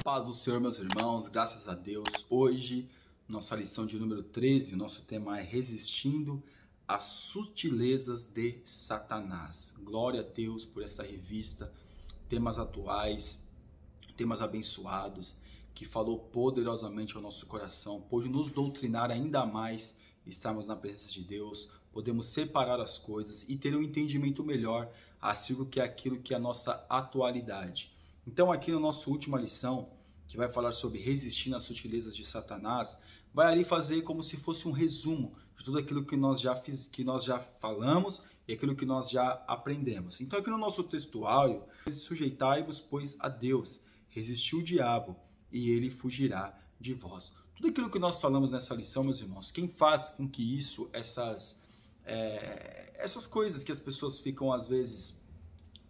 Paz do Senhor, meus irmãos, graças a Deus. Hoje, nossa lição de número 13, o nosso tema é Resistindo às Sutilezas de Satanás. Glória a Deus por essa revista, temas atuais, temas abençoados, que falou poderosamente ao nosso coração, pôde nos doutrinar ainda mais, estarmos na presença de Deus, podemos separar as coisas e ter um entendimento melhor acerca do que é aquilo que é a nossa atualidade. Então aqui na nossa última lição, que vai falar sobre resistindo às sutilezas de Satanás, vai ali fazer como se fosse um resumo de tudo aquilo que nós já falamos e aquilo que nós já aprendemos. Então aqui no nosso textuário, sujeitai-vos, pois, a Deus, resistiu o diabo e ele fugirá de vós. Tudo aquilo que nós falamos nessa lição, meus irmãos, quem faz com que essas coisas que as pessoas ficam às vezes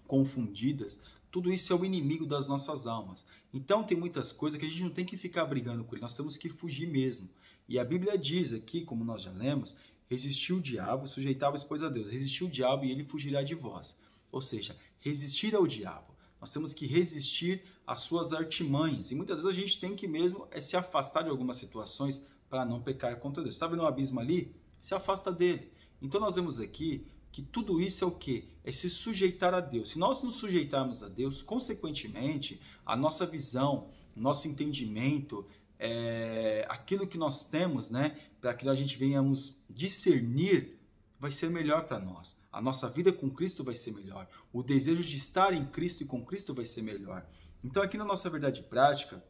confundidas, tudo isso é o inimigo das nossas almas. Então tem muitas coisas que a gente não tem que ficar brigando com ele, nós temos que fugir mesmo. E a Bíblia diz aqui, como nós já lemos, resistiu o diabo, sujeitava-se, pois, a Deus. Resistiu o diabo e ele fugirá de vós. Ou seja, resistir ao diabo. Nós temos que resistir às suas artimanhas. E muitas vezes a gente tem que mesmo se afastar de algumas situações para não pecar contra Deus. Está vendo um abismo ali? Se afasta dele. Então nós vemos aqui que tudo isso é o quê? É se sujeitar a Deus. Se nós nos sujeitarmos a Deus, consequentemente, a nossa visão, nosso entendimento, aquilo que nós temos, né, para que a gente venhamos discernir, vai ser melhor para nós. A nossa vida com Cristo vai ser melhor. O desejo de estar em Cristo e com Cristo vai ser melhor. Então aqui na nossa verdade prática,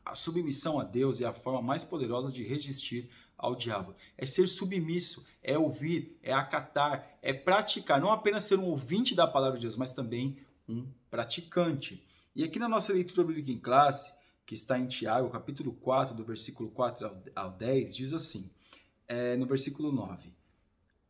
a submissão a Deus é a forma mais poderosa de resistir ao diabo. É ser submisso, é ouvir, é acatar, é praticar. Não apenas ser um ouvinte da palavra de Deus, mas também um praticante. E aqui na nossa leitura bíblica em classe, que está em Tiago, capítulo 4, do versículo 4 ao 10, diz assim, no versículo 9.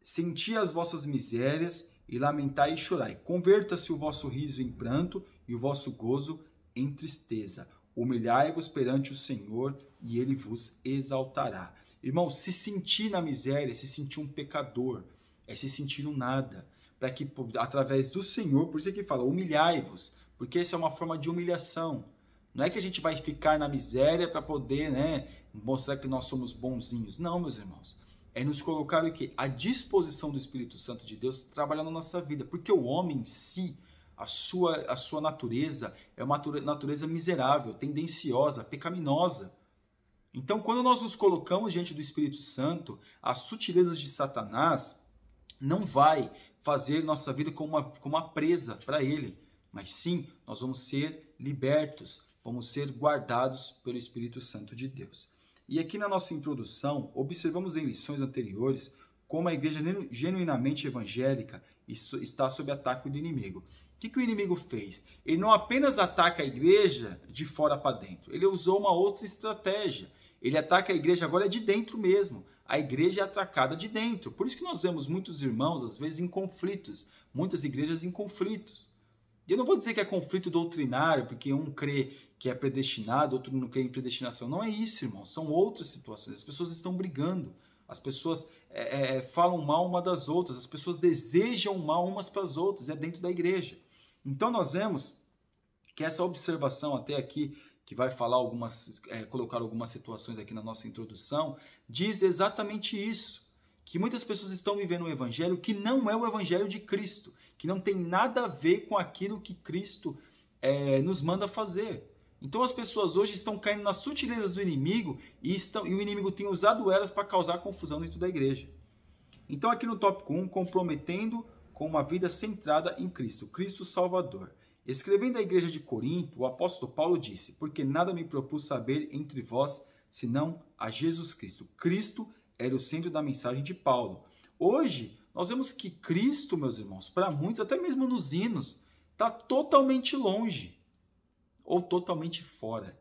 Senti as vossas misérias e lamentai e chorai. Converta-se o vosso riso em pranto e o vosso gozo em tristeza. Humilhai-vos perante o Senhor e ele vos exaltará. Irmão, se sentir na miséria, se sentir um pecador, é se sentir um nada. Para que, através do Senhor, por isso que fala, humilhai-vos, porque essa é uma forma de humilhação. Não é que a gente vai ficar na miséria para poder, mostrar que nós somos bonzinhos. Não, meus irmãos. É nos colocar o quê? À disposição do Espírito Santo de Deus trabalhando na nossa vida. Porque o homem em si, a sua natureza é uma natureza miserável, tendenciosa, pecaminosa. Então, quando nós nos colocamos diante do Espírito Santo, as sutilezas de Satanás não vai fazer nossa vida como uma presa para ele, mas sim, nós vamos ser libertos, vamos ser guardados pelo Espírito Santo de Deus. E aqui na nossa introdução, observamos em lições anteriores como a igreja genuinamente evangélica está sob ataque do inimigo. O que o inimigo fez? Ele não apenas ataca a igreja de fora para dentro, ele usou uma outra estratégia. Ele ataca a igreja agora de dentro mesmo. A igreja é atacada de dentro. Por isso que nós vemos muitos irmãos, às vezes, em conflitos. Muitas igrejas em conflitos. E eu não vou dizer que é conflito doutrinário, porque um crê que é predestinado, outro não crê em predestinação. Não é isso, irmão. São outras situações. As pessoas estão brigando. As pessoas falam mal uma das outras. As pessoas desejam mal umas para as outras. É dentro da igreja. Então nós vemos que essa observação até aqui, que vai falar colocar algumas situações aqui na nossa introdução, diz exatamente isso. Que muitas pessoas estão vivendo um evangelho que não é o evangelho de Cristo, que não tem nada a ver com aquilo que Cristo nos manda fazer. Então as pessoas hoje estão caindo nas sutilezas do inimigo e o inimigo tem usado elas para causar confusão dentro da igreja. Então aqui no tópico 1, comprometendo com uma vida centrada em Cristo, Cristo Salvador. Escrevendo à igreja de Corinto, o apóstolo Paulo disse, porque nada me propus saber entre vós, senão a Jesus Cristo. Cristo era o centro da mensagem de Paulo. Hoje, nós vemos que Cristo, meus irmãos, para muitos, até mesmo nos hinos, está totalmente longe ou totalmente fora.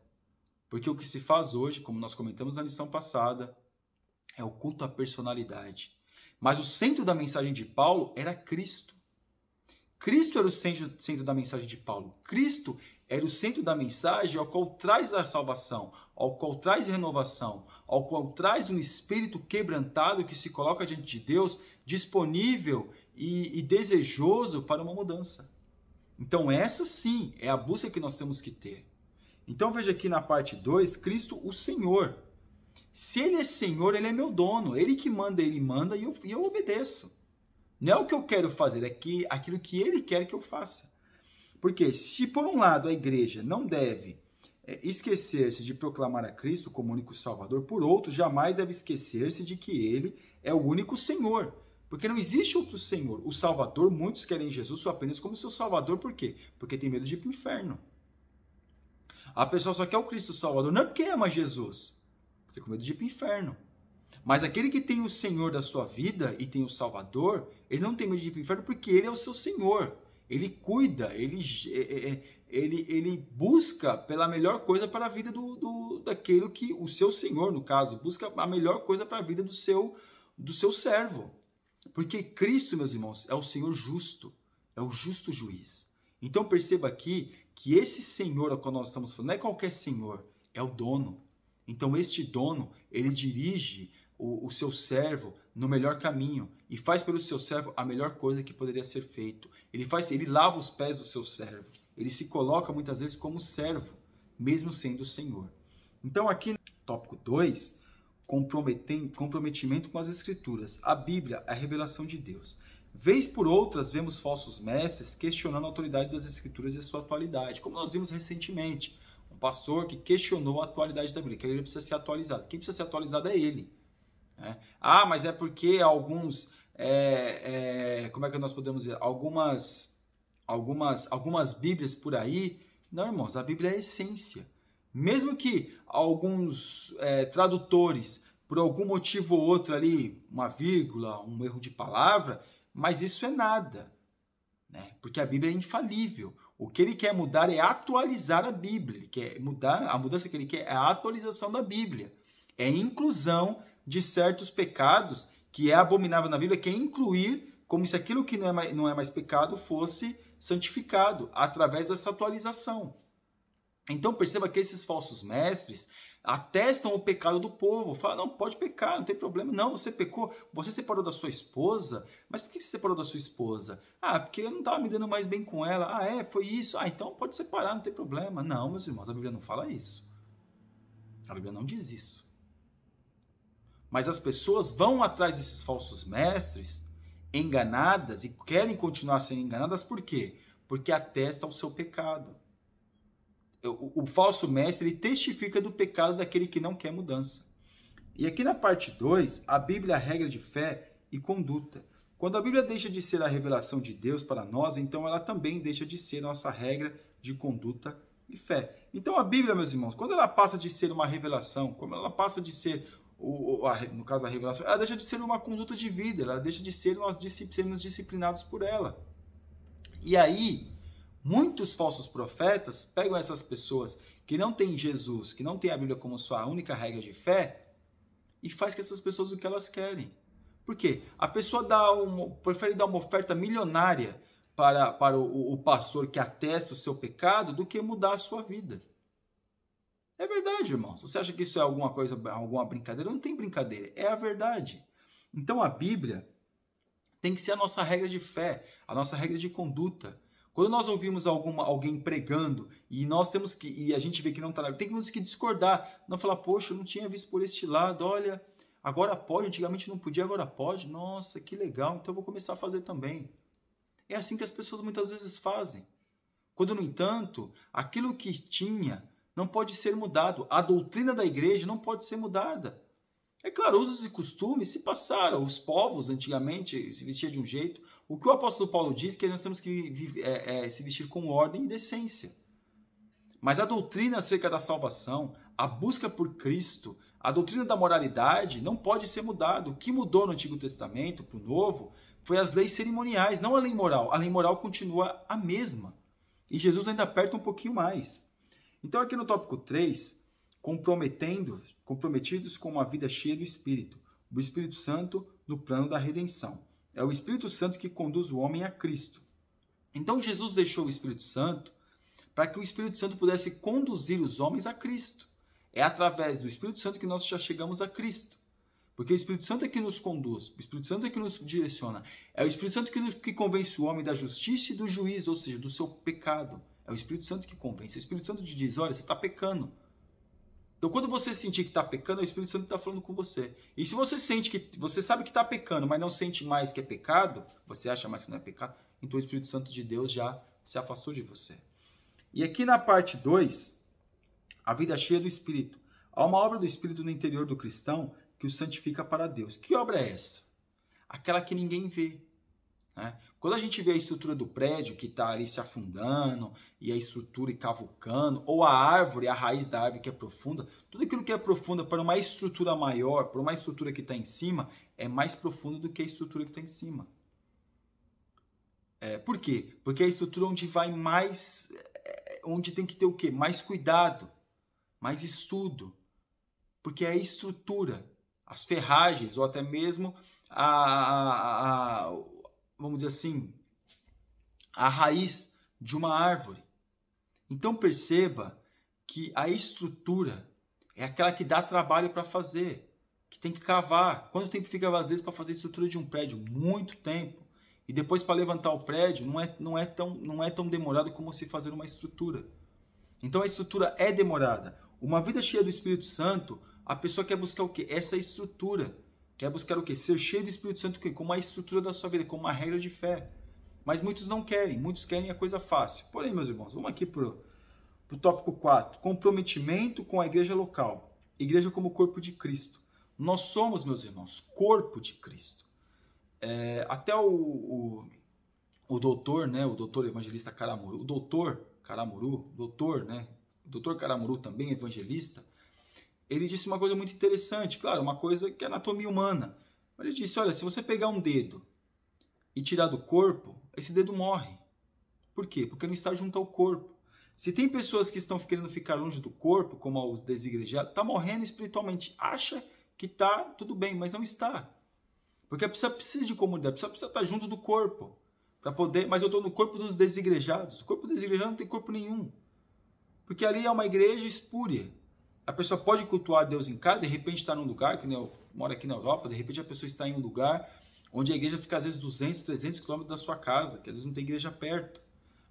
Porque o que se faz hoje, como nós comentamos na lição passada, é o culto à personalidade. Mas o centro da mensagem de Paulo era Cristo. Cristo era o centro da mensagem de Paulo. Cristo era o centro da mensagem ao qual traz a salvação, ao qual traz renovação, ao qual traz um espírito quebrantado que se coloca diante de Deus, disponível e desejoso para uma mudança. Então essa sim é a busca que nós temos que ter. Então veja aqui na parte 2, Cristo o Senhor. Se ele é Senhor, ele é meu dono. Ele que manda, ele manda e eu obedeço. Não é o que eu quero fazer, é aquilo que ele quer que eu faça. Porque se por um lado a igreja não deve esquecer-se de proclamar a Cristo como único Salvador, por outro, jamais deve esquecer-se de que ele é o único Senhor. Porque não existe outro Senhor. O Salvador, muitos querem Jesus só apenas como seu Salvador. Por quê? Porque tem medo de ir para o inferno. A pessoa só quer o Cristo Salvador, não é porque ama Jesus, porque com medo de ir para o inferno. Mas aquele que tem o Senhor da sua vida e tem o Salvador, ele não tem medo de ir para o inferno porque ele é o seu Senhor. Ele cuida, ele busca pela melhor coisa para a vida daquele que, o seu Senhor, no caso, busca a melhor coisa para a vida do seu servo. Porque Cristo, meus irmãos, é o Senhor justo, é o justo juiz. Então perceba aqui que esse Senhor ao qual nós estamos falando não é qualquer Senhor, é o dono. Então este dono, ele dirige o seu servo no melhor caminho e faz pelo seu servo a melhor coisa que poderia ser feito. Ele lava os pés do seu servo. Ele se coloca muitas vezes como servo, mesmo sendo o Senhor. Então aqui no tópico 2, comprometimento com as Escrituras. A Bíblia é a revelação de Deus. Vez por outras, vemos falsos mestres questionando a autoridade das Escrituras e a sua atualidade, como nós vimos recentemente. Um pastor que questionou a atualidade da Bíblia, que ele precisa ser atualizado. Quem precisa ser atualizado é ele. Mas é porque alguns, como é que nós podemos dizer, algumas Bíblias por aí, não, irmãos, a Bíblia é a essência. Mesmo que alguns tradutores, por algum motivo ou outro ali, uma vírgula, um erro de palavra, mas isso é nada, né? Porque a Bíblia é infalível. O que ele quer mudar é atualizar a Bíblia. Ele quer mudar, a mudança que ele quer é a atualização da Bíblia. É a inclusão de certos pecados que é abominável na Bíblia, que é incluir como se aquilo que não é mais pecado fosse santificado através dessa atualização. Então perceba que esses falsos mestres atestam o pecado do povo. Falam, não, pode pecar, não tem problema. Não, você pecou, você separou da sua esposa. Mas por que você separou da sua esposa? Porque eu não estava me dando mais bem com ela. Foi isso. Então pode separar, não tem problema. Não, meus irmãos, a Bíblia não fala isso. A Bíblia não diz isso. Mas as pessoas vão atrás desses falsos mestres, enganadas, e querem continuar sendo enganadas, por quê? Porque atesta o seu pecado. O falso mestre, ele testifica do pecado daquele que não quer mudança. E aqui na parte 2, a Bíblia é a regra de fé e conduta. Quando a Bíblia deixa de ser a revelação de Deus para nós, então ela também deixa de ser nossa regra de conduta e fé. Então a Bíblia, meus irmãos, quando ela passa de ser uma revelação, quando ela passa de ser, no caso a revelação, ela deixa de ser uma conduta de vida, ela deixa de ser nós sermos disciplinados por ela. E aí, muitos falsos profetas pegam essas pessoas que não têm Jesus, que não têm a Bíblia como sua única regra de fé, e faz com essas pessoas o que elas querem. Por quê? A pessoa prefere dar uma oferta milionária para o pastor que atesta o seu pecado do que mudar a sua vida. É verdade, irmãos. Você acha que isso é alguma coisa, alguma brincadeira? Não tem brincadeira, é a verdade. Então a Bíblia tem que ser a nossa regra de fé, a nossa regra de conduta. Quando nós ouvimos alguém pregando e a gente vê que não está, temos que discordar, não falar, poxa, eu não tinha visto por este lado, olha, agora pode, antigamente não podia, agora pode, nossa, que legal, então eu vou começar a fazer também. É assim que as pessoas muitas vezes fazem. Quando, no entanto, aquilo que tinha não pode ser mudado, a doutrina da igreja não pode ser mudada. É claro, usos e costumes se passaram. Os povos antigamente se vestiam de um jeito. O que o apóstolo Paulo diz é que nós temos que se vestir com ordem e decência. Mas a doutrina acerca da salvação, a busca por Cristo, a doutrina da moralidade não pode ser mudada. O que mudou no Antigo Testamento para o Novo foi as leis cerimoniais, não a lei moral. A lei moral continua a mesma. E Jesus ainda aperta um pouquinho mais. Então aqui no tópico 3, comprometidos com uma vida cheia do Espírito, o Espírito Santo no plano da redenção. É o Espírito Santo que conduz o homem a Cristo. Então Jesus deixou o Espírito Santo para que o Espírito Santo pudesse conduzir os homens a Cristo. É através do Espírito Santo que nós já chegamos a Cristo. Porque o Espírito Santo é que nos conduz, o Espírito Santo é que nos direciona. É o Espírito Santo que convence o homem da justiça e do juízo, ou seja, do seu pecado. É o Espírito Santo que convence. O Espírito Santo te diz, olha, você está pecando. Então, quando você sentir que está pecando, é o Espírito Santo que está falando com você. E se você sente que você sabe que está pecando, mas não sente mais que é pecado, você acha mais que não é pecado, então o Espírito Santo de Deus já se afastou de você. E aqui na parte 2, a vida cheia do Espírito. Há uma obra do Espírito no interior do cristão que o santifica para Deus. Que obra é essa? Aquela que ninguém vê. Né? Quando a gente vê a estrutura do prédio que está ali se afundando, e a estrutura e cavucando, ou a árvore, a raiz da árvore que é profunda, tudo aquilo que é profundo para uma estrutura maior, para uma estrutura que está em cima, é mais profundo do que a estrutura que está em cima. Por quê? Porque é a estrutura onde vai mais, onde tem que ter o quê? Mais cuidado, mais estudo. Porque é a estrutura, as ferragens, ou até mesmo vamos dizer assim, a raiz de uma árvore. Então perceba que a estrutura é aquela que dá trabalho para fazer, que tem que cavar. Quanto tempo fica às vezes para fazer a estrutura de um prédio? Muito tempo. E depois para levantar o prédio não é tão demorado como se fazer uma estrutura. Então a estrutura é demorada. Uma vida cheia do Espírito Santo, a pessoa quer buscar o quê? Essa estrutura. Quer buscar o quê? Ser cheio do Espírito Santo como a estrutura da sua vida, como uma regra de fé. Mas muitos não querem, muitos querem a coisa fácil. Porém, meus irmãos, vamos aqui para o tópico 4. Comprometimento com a igreja local. Igreja como corpo de Cristo. Nós somos, meus irmãos, corpo de Cristo. Até o doutor, né? O doutor evangelista Caramuru. O doutor Caramuru também evangelista. Ele disse uma coisa muito interessante, claro, uma coisa que é anatomia humana. Ele disse, olha, se você pegar um dedo e tirar do corpo, esse dedo morre. Por quê? Porque não está junto ao corpo. Se tem pessoas que estão querendo ficar longe do corpo, como os desigrejados, está morrendo espiritualmente. Acha que está tudo bem, mas não está. Porque a pessoa precisa de comunidade, a pessoa precisa estar junto do corpo. Para poder, mas eu estou no corpo dos desigrejados. O corpo desigrejado não tem corpo nenhum. Porque ali é uma igreja espúria. A pessoa pode cultuar Deus em casa, de repente está num lugar, que eu moro aqui na Europa, de repente a pessoa está em um lugar onde a igreja fica às vezes 200, 300 quilômetros da sua casa, que às vezes não tem igreja perto.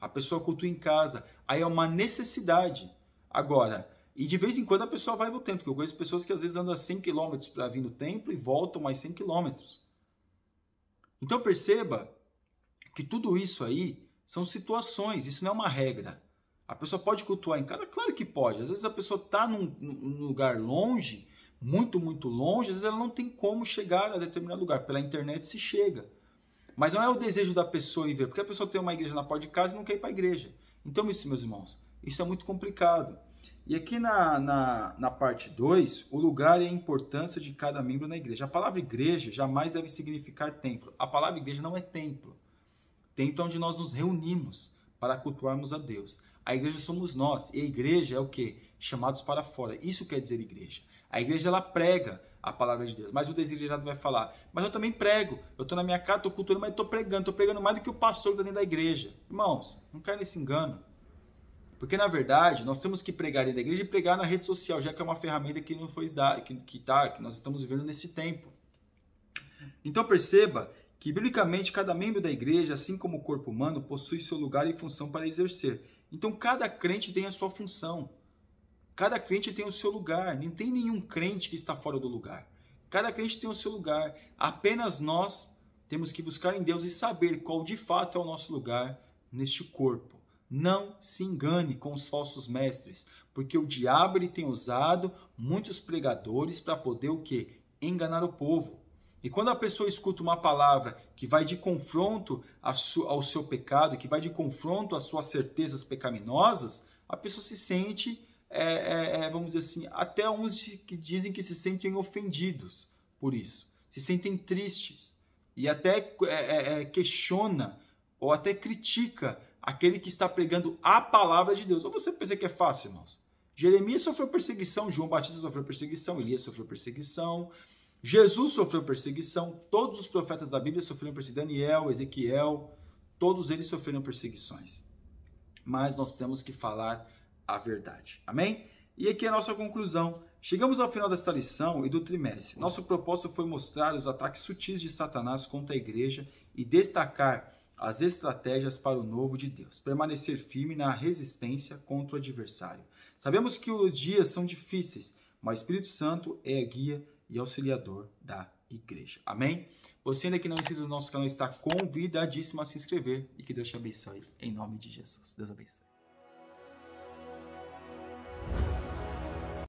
A pessoa cultua em casa. Aí é uma necessidade. Agora, e de vez em quando a pessoa vai no templo, porque eu conheço pessoas que às vezes andam 100 quilômetros para vir no templo e voltam mais 100 quilômetros. Então perceba que tudo isso aí são situações, isso não é uma regra. A pessoa pode cultuar em casa? Claro que pode. Às vezes a pessoa está num lugar longe, muito, muito longe, às vezes ela não tem como chegar a determinado lugar. Pela internet se chega. Mas não é o desejo da pessoa ir ver, porque a pessoa tem uma igreja na porta de casa e não quer ir para a igreja. Então, isso, meus irmãos, isso é muito complicado. E aqui na parte 2, o lugar e a importância de cada membro na igreja. A palavra igreja jamais deve significar templo. A palavra igreja não é templo. Templo é onde nós nos reunimos para cultuarmos a Deus. A igreja somos nós. E a igreja é o quê? Chamados para fora. Isso quer dizer igreja. A igreja, ela prega a palavra de Deus. Mas o desigrejado vai falar, mas eu também prego. Eu estou na minha casa, estou cultuando, mas estou pregando mais do que o pastor dentro da igreja. Irmãos, não cai nesse engano. Porque, na verdade, nós temos que pregar dentro da igreja e pregar na rede social, já que é uma ferramenta que não foi dada, que nós estamos vivendo nesse tempo. Então, perceba que, biblicamente, cada membro da igreja, assim como o corpo humano, possui seu lugar e função para exercer. Então, cada crente tem a sua função. Cada crente tem o seu lugar. Não tem nenhum crente que está fora do lugar. Cada crente tem o seu lugar. Apenas nós temos que buscar em Deus e saber qual de fato é o nosso lugar neste corpo. Não se engane com os falsos mestres, porque o diabo ele tem usado muitos pregadores para poder o quê? Enganar o povo. E quando a pessoa escuta uma palavra que vai de confronto ao seu pecado, que vai de confronto às suas certezas pecaminosas, a pessoa se sente, vamos dizer assim, até uns que dizem que se sentem ofendidos por isso, se sentem tristes e até questiona ou até critica aquele que está pregando a palavra de Deus. Ou você pensa que é fácil, irmãos? Jeremias sofreu perseguição, João Batista sofreu perseguição, Elias sofreu perseguição, Jesus sofreu perseguição, todos os profetas da Bíblia sofreram perseguição, Daniel, Ezequiel, todos eles sofreram perseguições. Mas nós temos que falar a verdade. Amém? E aqui é a nossa conclusão. Chegamos ao final desta lição e do trimestre. Nosso propósito foi mostrar os ataques sutis de Satanás contra a igreja e destacar as estratégias para o novo de Deus, permanecer firme na resistência contra o adversário. Sabemos que os dias são difíceis, mas o Espírito Santo é guia e auxiliador da igreja. Amém? Você ainda que não é inscrito no nosso canal está convidadíssimo a se inscrever e que Deus te abençoe em nome de Jesus. Deus abençoe.